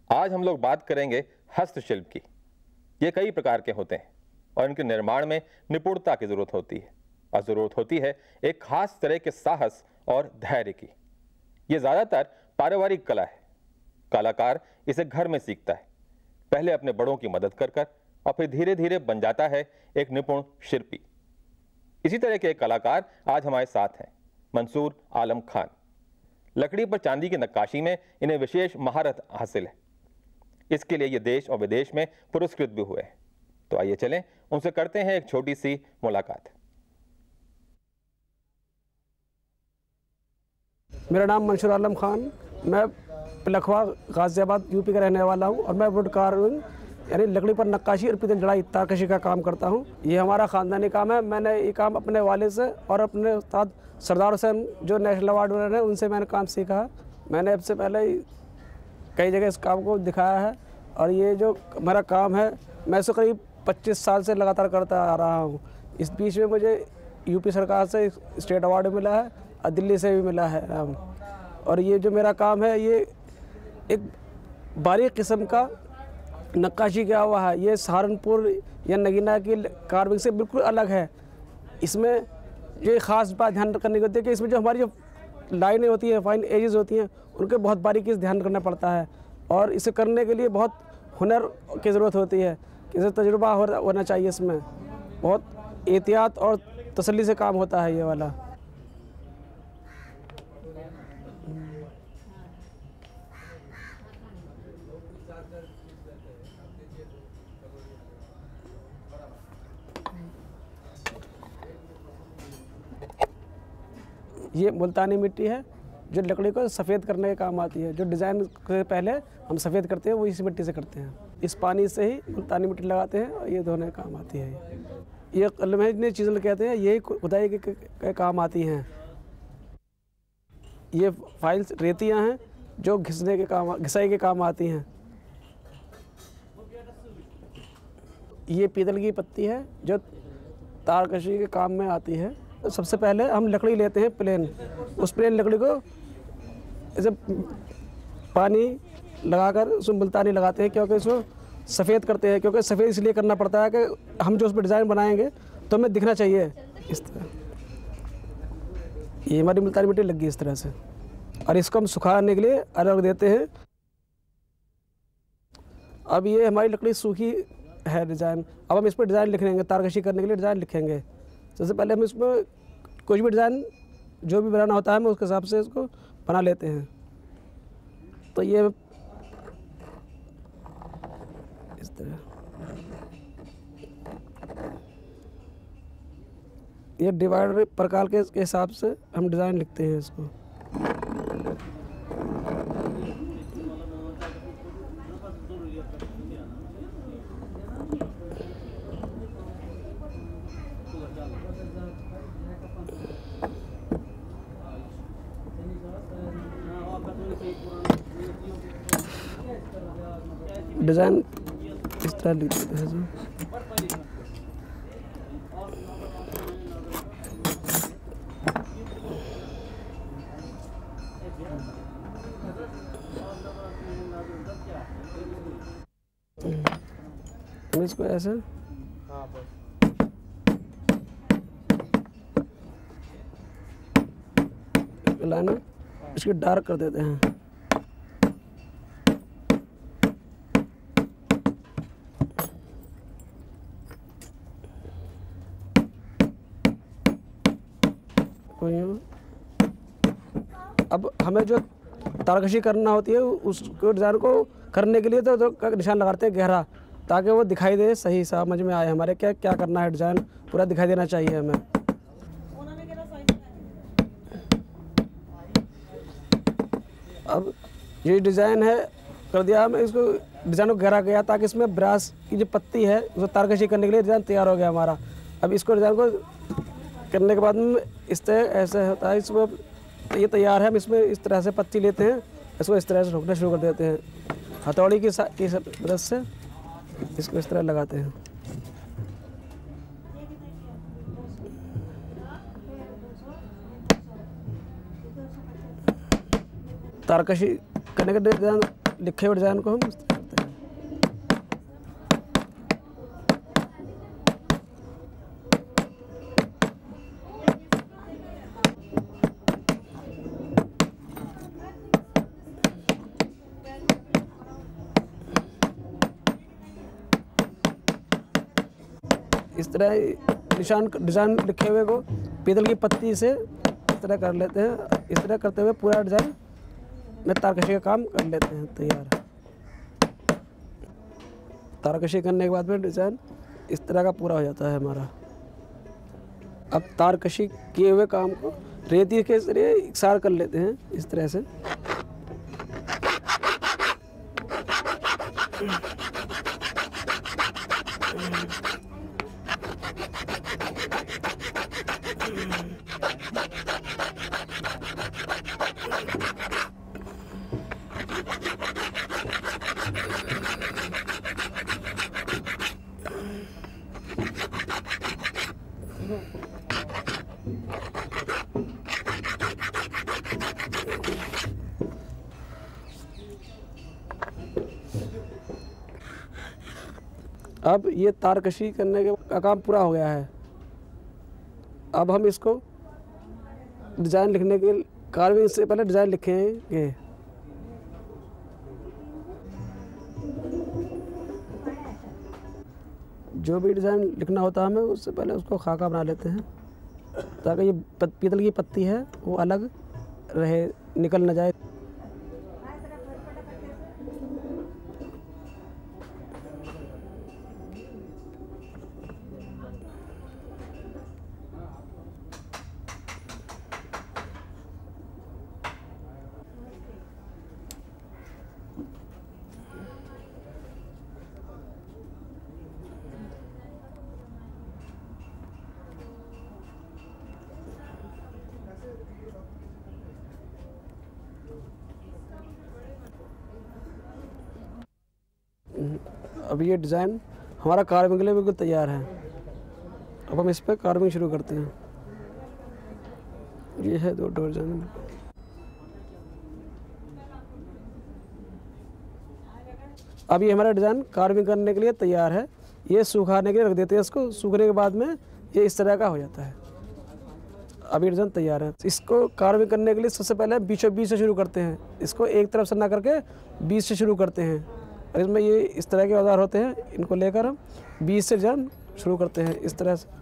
आज हम लोग बात करेंगे हस्तशिल्प की। ये कई प्रकार के होते हैं और इनके निर्माण में निपुणता की जरूरत होती है और जरूरत होती है एक खास तरह के साहस और धैर्य की। ये ज्यादातर पारिवारिक कला है। कलाकार इसे घर में सीखता है, पहले अपने बड़ों की मदद कर कर और फिर धीरे धीरे बन जाता है एक निपुण शिल्पी। इसी तरह के एक कलाकार आज हमारे साथ हैं, मंसूर आलम खान। लकड़ी पर चांदी की नक्काशी में इन्हें विशेष महारत हासिल है। इसके लिए ये देश और विदेश में पुरस्कृत भी हुए हैं। तो आइए चलें उनसे करते हैं एक छोटी सी मुलाकात। मेरा नाम मंसूर आलम खान, मैं लखवा गाजियाबाद यूपी का रहने वाला हूँ और मैं वुड कार्विंग यानी लकड़ी पर नक्काशी और पीतल जड़ाई तारकशी का काम करता हूँ। ये हमारा ख़ानदानी काम है। मैंने ये काम अपने वालिद से और अपने उस्ताद सरदार हुसैन जो नेशनल अवार्ड विनर हैं उनसे मैंने काम सीखा है। मैंने सबसे पहले कई जगह इस काम को दिखाया है और ये जो मेरा काम है मैं इसे करीब 25 साल से लगातार करता आ रहा हूँ। इस बीच में मुझे यूपी सरकार से स्टेट अवार्ड मिला है और दिल्ली से भी मिला है। और ये जो मेरा काम है ये एक बारीक किस्म का नक्काशी किया हुआ है। ये सहारनपुर या नगीना की कार्विंग से बिल्कुल अलग है। इसमें ये ख़ास बात ध्यान करने की होती है कि इसमें जो हमारी जो लाइनें होती हैं, फाइन एजेस होती हैं, उनके बहुत बारीकी से ध्यान करना पड़ता है और इसे करने के लिए बहुत हुनर की ज़रूरत होती है। इसे तजुर्बा होना चाहिए। इसमें बहुत एहतियात और तसल्ली से काम होता है ये वाला। ये मुल्तानी मिट्टी है जो लकड़ी को सफ़ेद करने के काम आती है। जो डिज़ाइन से पहले हम सफ़ेद करते हैं वो इसी मिट्टी से करते हैं। इस पानी से ही मुल्तानी मिट्टी लगाते हैं और ये धोने का काम आती है। ये कलमे चीज़ें कहते हैं, यही खुदाई के काम आती हैं। ये फाइल्स रेतियाँ हैं जो घिसाई के काम आती हैं। ये पीतल की पत्ती है जो तारकशी के काम में आती है। सबसे पहले हम लकड़ी लेते हैं प्लेन, उस प्लेन लकड़ी को ऐसे पानी लगाकर उसमें मुल्तानी लगाते हैं क्योंकि इसको सफ़ेद करते हैं। क्योंकि सफ़ेद इसलिए करना पड़ता है कि हम जो उस पर डिज़ाइन बनाएंगे तो हमें दिखना चाहिए इस तरह। ये हमारी मुल्तानी मिट्टी लग गई इस तरह से और इसको हम सुखाने के लिए अलग देते हैं। अब ये हमारी लकड़ी सूखी है डिज़ाइन। अब हम इस पर डिज़ाइन लिखेंगे, तारकशी करने के लिए डिज़ाइन लिखेंगे। सबसे पहले हम इसमें कुछ भी डिज़ाइन जो भी बनाना होता है हम उसके हिसाब से इसको बना लेते हैं। तो ये इस तरह ये डिवाइडर प्रकार के हिसाब से हम डिज़ाइन लिखते हैं इसको। डिज़ाइन इस तरह लिख देते हैं जो हम इसको ऐसे लाना इसकी डार्क कर देते हैं। अब हमें जो तारकशी करना होती है उसको डिज़ाइन को करने के लिए तो निशान लगाते हैं गहरा, ताकि वो दिखाई दे, सही समझ में आए हमारे क्या क्या करना है। डिज़ाइन पूरा दिखाई देना चाहिए हमें। अब ये डिज़ाइन है कर दिया हमें, इसको डिज़ाइन को गहरा गया ताकि इसमें ब्रास की जो पत्ती है उसको तारकशी करने के लिए डिज़ाइन तैयार हो गया हमारा। अब इसको डिज़ाइन को करने के बाद में इस तरह ऐसे होता है। इसमें ये तैयार है। हम इसमें इस तरह से पत्ती लेते हैं, इसको इस तरह से ठोकना शुरू कर देते हैं। हथौड़ी की मदद से इसको इस तरह लगाते हैं। तारकशी करने के डिज़ाइन लिखे हुए डिज़ाइन को हम करते हैं। इस तरह डिज़ाइन लिखे हुए को पीतल की पत्ती से इस तरह कर लेते हैं। इस तरह करते हुए पूरा डिज़ाइन में तारकशी का काम कर लेते हैं तैयार। तारकशी करने के बाद में डिज़ाइन इस तरह का पूरा हो जाता है हमारा। अब तारकशी किए हुए काम को रेती के जरिए इकसार कर लेते हैं इस तरह से। अब ये तारकशी करने का काम पूरा हो गया है। अब हम इसको डिज़ाइन लिखने के कार्विंग से पहले डिज़ाइन लिखेंगे। जो भी डिज़ाइन लिखना होता है हमें उससे पहले उसको खाका बना लेते हैं ताकि ये पीतल की पत्ती है वो अलग रहे, निकल न जाए। अब ये डिज़ाइन हमारा कार्विंग के लिए बिल्कुल तैयार है। अब हम इस पर कार्विंग शुरू करते हैं। ये है दो डिज़ाइन। अब ये हमारा डिज़ाइन कार्विंग करने के लिए तैयार है। ये सुखाने के लिए रख देते हैं इसको। सूखने के बाद में ये इस तरह का हो जाता है। अब ये डिज़ाइन तैयार है। इसको कार्विंग करने के लिए सबसे पहले बीचों बीच से शुरू करते हैं। इसको एक तरफ से ना करके बीच से शुरू करते हैं। और इसमें ये इस तरह के औजार होते हैं, इनको लेकर हम बीच से डिज़ाइन शुरू करते हैं इस तरह से।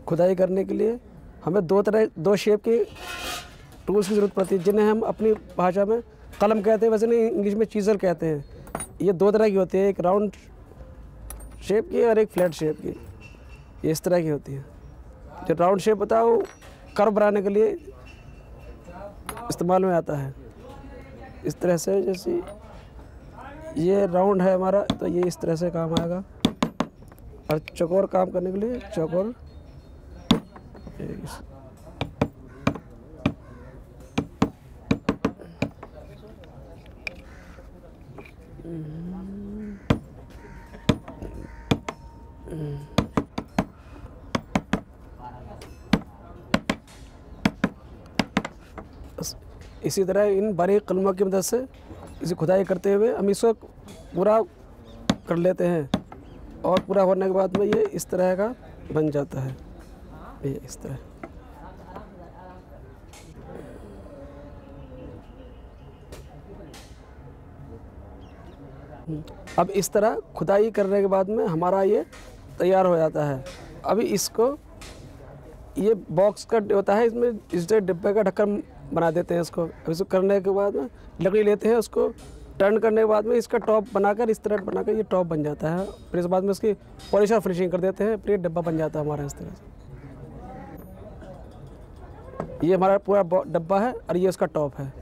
खुदाई करने के लिए हमें दो शेप के टूल्स की ज़रूरत पड़ती है, जिन्हें हम अपनी भाषा में कलम कहते हैं, वैसे नहीं इंग्लिश में चीज़ल कहते हैं। ये दो तरह की होती है, एक राउंड शेप की और एक फ्लैट शेप की। ये इस तरह की होती है। जो राउंड शेप होता है वो कर्व बनाने के लिए इस्तेमाल में आता है। इस तरह से जैसे ये राउंड है हमारा, तो ये इस तरह से काम आएगा। और चौकोर काम करने के लिए चौकोर इसी तरह इन बारीक कलमों की मदद से इसे खुदाई करते हुए हम इसको पूरा कर लेते हैं। और पूरा होने के बाद में ये इस तरह का बन जाता है। ये इस तरह अब इस तरह खुदाई करने के बाद में हमारा ये तैयार हो जाता है। अभी इसको ये बॉक्स का होता है, इसमें इस डिब्बे का ढक्कन बना देते हैं इसको। अब इसको करने के बाद में लकड़ी लेते हैं, उसको टर्न करने के बाद में इसका टॉप बनाकर इस तरह बनाकर ये टॉप बन जाता है। फिर इस बाद में इसकी पॉलिश और फिनिशिंग कर देते हैं, फिर ये डब्बा बन जाता है हमारा इस तरह से। ये हमारा पूरा डब्बा है और ये उसका टॉप है।